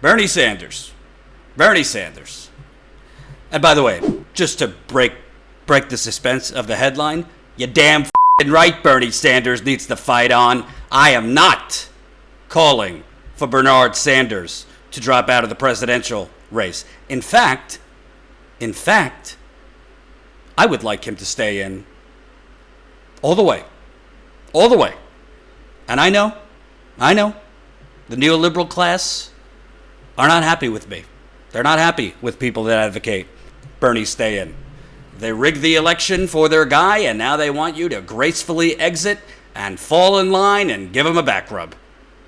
Bernie Sanders. Bernie Sanders. And by the way, just to break the suspense of the headline, you damn f***ing right Bernie Sanders needs to fight on. I am not calling for Bernard Sanders to drop out of the presidential race. In fact, I would like him to stay in all the way. All the way. And I know, the neoliberal class are not happy with me. They're not happy with people that advocate Bernie stay in. They rigged the election for their guy, and now they want you to gracefully exit and fall in line and give him a back rub.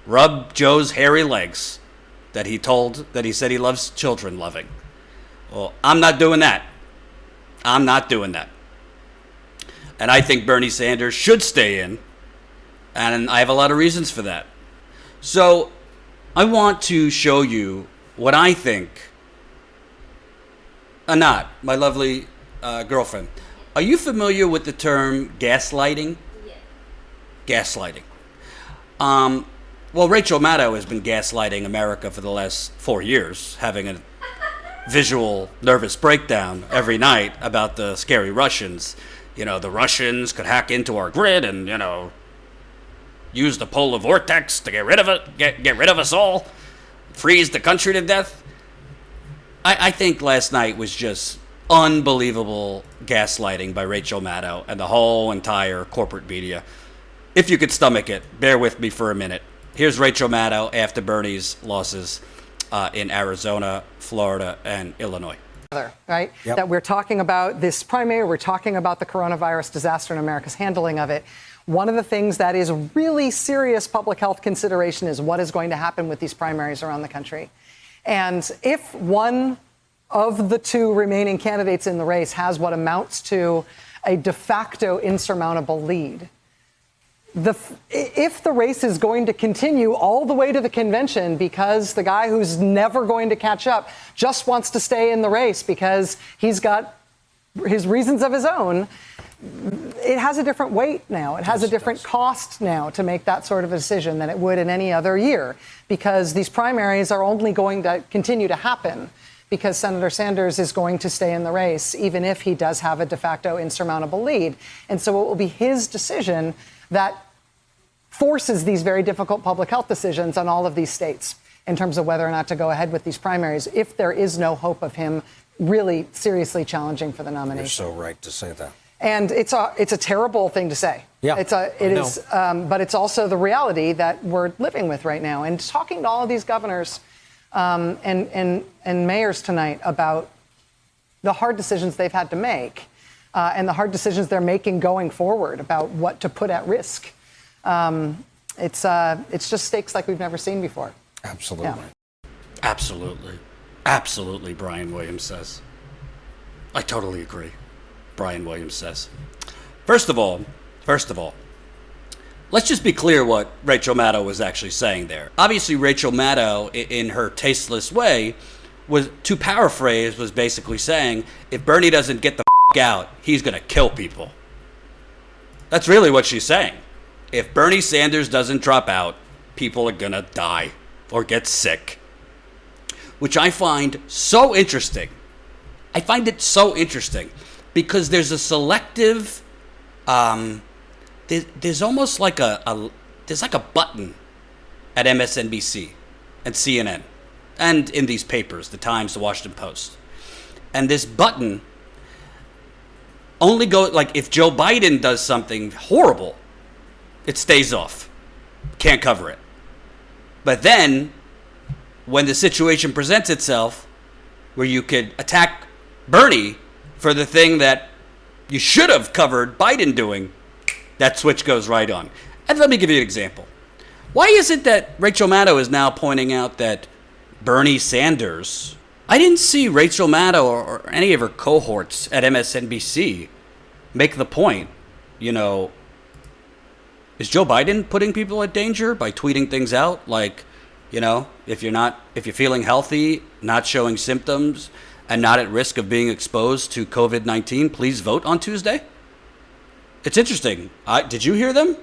Rub Joe's hairy legs that he said he loves children loving. Well, I'm not doing that. I'm not doing that. And I think Bernie Sanders should stay in, and I have a lot of reasons for that. So I want to show you what I think. Anat, my lovely girlfriend, are you familiar with the term gaslighting? Yes. Gaslighting. Well, Rachel Maddow has been gaslighting America for the last 4 years, having a visual nervous breakdown every night about the scary Russians. You know, the Russians could hack into our grid and, use the polar vortex to get rid of it, get rid of us all, freeze the country to death. I think last night was just unbelievable gaslighting by Rachel Maddow and the whole entire corporate media. If you could stomach it, bear with me for a minute. Here's Rachel Maddow after Bernie's losses in Arizona, Florida, and Illinois. Right? Yep. That we're talking about this primary, we're talking about the coronavirus disaster and America's handling of it. One of the things that is really serious public health consideration is what is going to happen with these primaries around the country. And if one of the two remaining candidates in the race has what amounts to a de facto insurmountable lead, if the race is going to continue all the way to the convention because the guy who's never going to catch up just wants to stay in the race because he's got his reasons of his own, it has a different weight now. It has a different cost now to make that sort of a decision than it would in any other year, because these primaries are only going to continue to happen because Senator Sanders is going to stay in the race, even if he does have a de facto insurmountable lead. And so it will be his decision that forces these very difficult public health decisions on all of these states in terms of whether or not to go ahead with these primaries if there is no hope of him really seriously challenging for the nomination. You're so right to say that. And it's a terrible thing to say. Yeah, it is, but it's also the reality that we're living with right now. And talking to all of these governors and mayors tonight about the hard decisions they've had to make and the hard decisions they're making going forward about what to put at risk. It's just stakes like we've never seen before. Absolutely. Yeah. Absolutely, Brian Williams says. I totally agree. Brian Williams says. First of all, let's just be clear what Rachel Maddow was actually saying there. Obviously, Rachel Maddow, in her tasteless way, was basically saying, if Bernie doesn't get the f*** out, he's going to kill people. That's really what she's saying. If Bernie Sanders doesn't drop out, people are going to die or get sick, which I find so interesting. I find it so interesting because there's a selective, there's almost like there's like a button at MSNBC and CNN and in these papers, the Times, the Washington Post. And this button only goes, like if Joe Biden does something horrible, it stays off. Can't cover it. But then, when the situation presents itself where you could attack Bernie for the thing that you should have covered Biden doing, that switch goes right on. And let me give you an example. Why is it that Rachel Maddow is now pointing out that Bernie Sanders, I didn't see Rachel Maddow or any of her cohorts at MSNBC make the point, is Joe Biden putting people at danger by tweeting things out like, if you're feeling healthy, not showing symptoms, and not at risk of being exposed to COVID-19, please vote on Tuesday? It's interesting. Did you hear them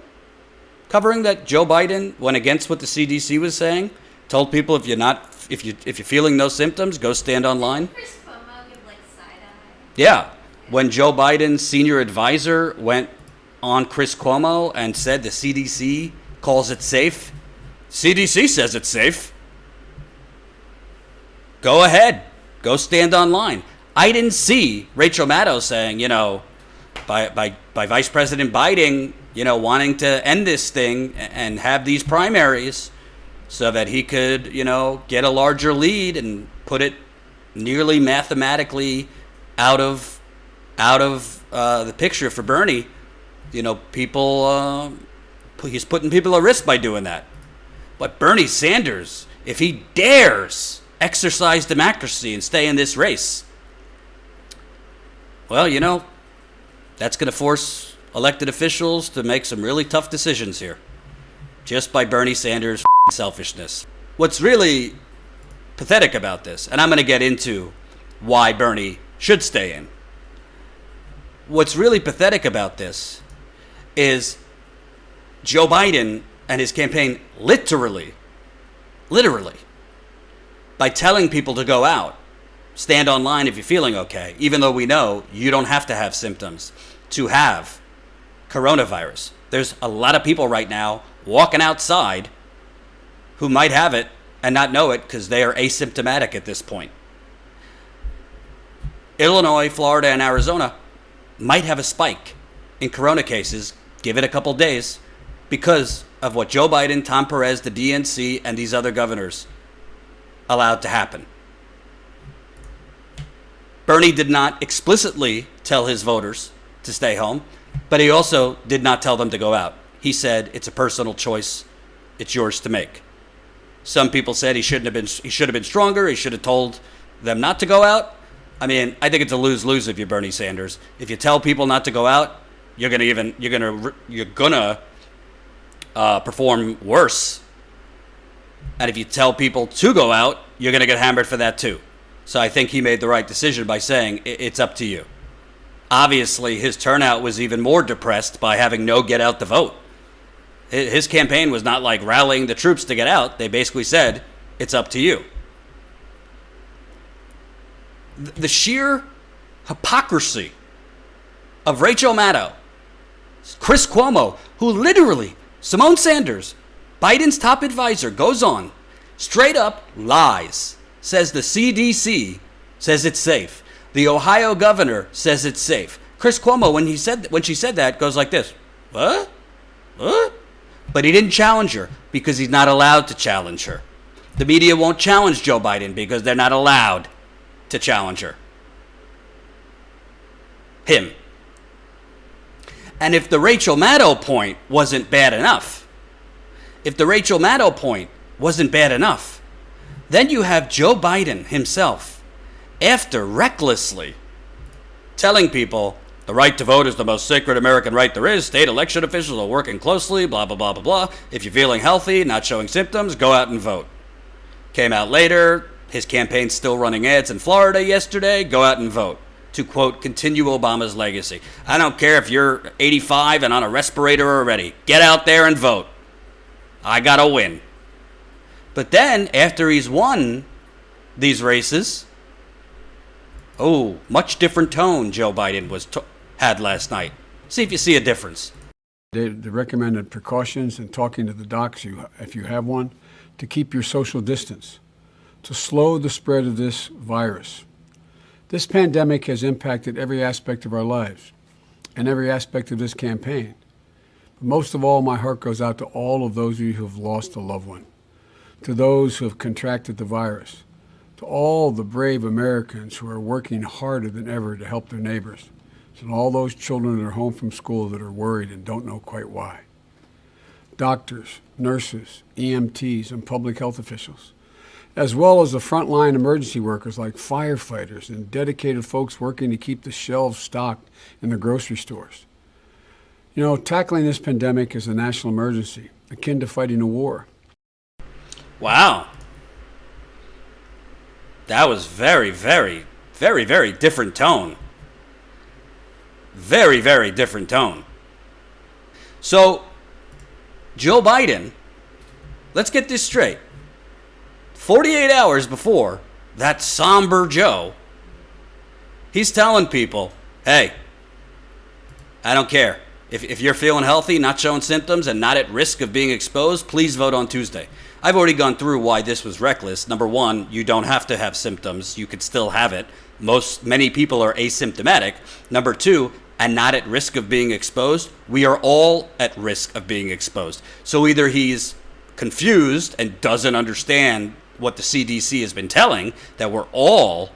covering that Joe Biden went against what the CDC was saying? Told people if if you're feeling no symptoms, go stand online. Chris Cuomo give like side eye. Yeah. When Joe Biden's senior advisor went on Chris Cuomo and said the CDC calls it safe, CDC says it's safe. Go ahead. Go stand online. I didn't see Rachel Maddow saying, by Vice President Biden, wanting to end this thing and have these primaries so that he could, get a larger lead and put it nearly mathematically out of the picture for Bernie. People, he's putting people at risk by doing that. But Bernie Sanders, if he dares exercise democracy and stay in this race, well, that's going to force elected officials to make some really tough decisions here, just by Bernie Sanders' selfishness. What's really pathetic about this, and I'm going to get into why Bernie should stay in. What's really pathetic about this is Joe Biden and his campaign literally, by telling people to go out, stand online if you're feeling okay, even though we know you don't have to have symptoms to have coronavirus. There's a lot of people right now walking outside who might have it and not know it because they are asymptomatic at this point. Illinois, Florida, and Arizona might have a spike in corona cases. Give it a couple days because of what Joe Biden, Tom Perez, the DNC, and these other governors allowed to happen. Bernie did not explicitly tell his voters to stay home, but he also did not tell them to go out. He said it's a personal choice. It's yours to make. Some people said he should have been stronger. He should have told them not to go out. I mean, I think it's a lose-lose if you're Bernie Sanders. If you tell people not to go out, you're gonna perform worse. And if you tell people to go out, you're gonna get hammered for that too. So I think he made the right decision by saying it's up to you. Obviously, his turnout was even more depressed by having no get out the vote. His campaign was not like rallying the troops to get out. They basically said, it's up to you. The sheer hypocrisy of Rachel Maddow, Chris Cuomo, who literally, Simone Sanders, Biden's top advisor, goes on, straight up lies, says the CDC says it's safe. The Ohio governor says it's safe. Chris Cuomo, when she said that, goes like this, what? But he didn't challenge her because he's not allowed to challenge her. The media won't challenge Joe Biden because they're not allowed to challenge him. And if the Rachel Maddow point wasn't bad enough, then you have Joe Biden himself, after recklessly telling people the right to vote is the most sacred American right there is, state election officials are working closely, blah, blah, blah, blah, blah. If you're feeling healthy, not showing symptoms, go out and vote. Came out later, his campaign's still running ads in Florida yesterday, go out and vote. To, quote, continue Obama's legacy. I don't care if you're 85 and on a respirator already. Get out there and vote. I gotta win. But then, after he's won these races, much different tone Joe Biden had last night. See if you see a difference. The recommended precautions and talking to the docs, if you have one, to keep your social distance, to slow the spread of this virus. This pandemic has impacted every aspect of our lives and every aspect of this campaign. But most of all, my heart goes out to all of those of you who have lost a loved one, to those who have contracted the virus, to all the brave Americans who are working harder than ever to help their neighbors, and all those children that are home from school that are worried and don't know quite why. Doctors, nurses, EMTs, and public health officials, as well as the frontline emergency workers like firefighters and dedicated folks working to keep the shelves stocked in the grocery stores. Tackling this pandemic is a national emergency, akin to fighting a war. Wow. That was very, very, very, very different tone. Very, very different tone. So, Joe Biden, let's get this straight. 48 hours before that somber Joe, he's telling people, hey, I don't care. If you're feeling healthy, not showing symptoms, and not at risk of being exposed, please vote on Tuesday. I've already gone through why this was reckless. Number one, you don't have to have symptoms. You could still have it. Many people are asymptomatic. Number two, and not at risk of being exposed. We are all at risk of being exposed. So either he's confused and doesn't understand what the CDC has been telling, that we're all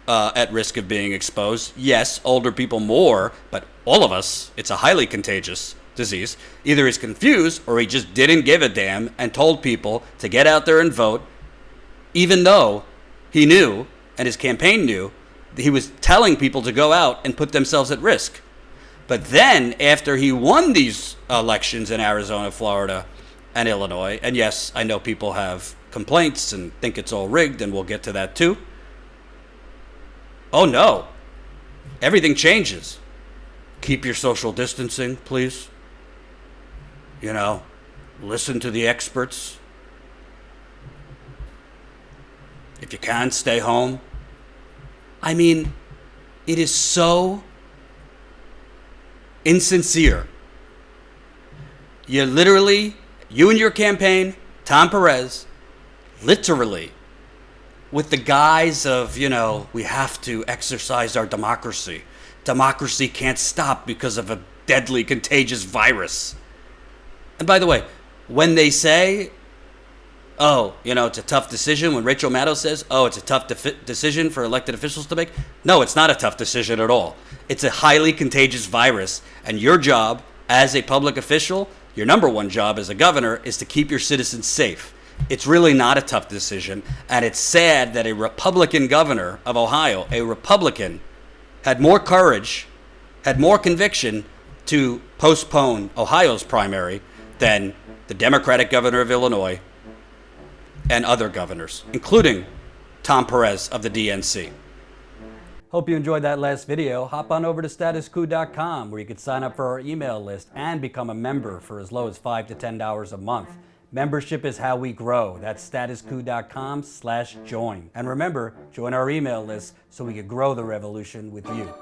at risk of being exposed. Yes, older people more, but all of us, it's a highly contagious disease. Either he's confused or he just didn't give a damn and told people to get out there and vote, even though he knew, and his campaign knew, that he was telling people to go out and put themselves at risk. But then, after he won these elections in Arizona, Florida, and Illinois, and yes, I know people have complaints and think it's all rigged, and we'll get to that too. Oh no, everything changes. Keep your social distancing, please. You know, listen to the experts. If you can, stay home. I mean, it is so insincere. You and your campaign, Tom Perez, literally, with the guise of, we have to exercise our democracy. Democracy can't stop because of a deadly, contagious virus. And by the way, when they say, it's a tough decision, when Rachel Maddow says, it's a tough decision for elected officials to make, no, it's not a tough decision at all. It's a highly contagious virus, and your job as a public official, your number one job as a governor, is to keep your citizens safe. It's really not a tough decision, and it's sad that a Republican governor of Ohio, a Republican, had more courage, had more conviction to postpone Ohio's primary than the Democratic governor of Illinois and other governors, including Tom Perez of the DNC. Hope you enjoyed that last video. Hop on over to statuscoup.com where you can sign up for our email list and become a member for as low as $5 to $10 a month. Membership is how we grow. That's statuscoup.com/join. And remember, join our email list so we can grow the revolution with you.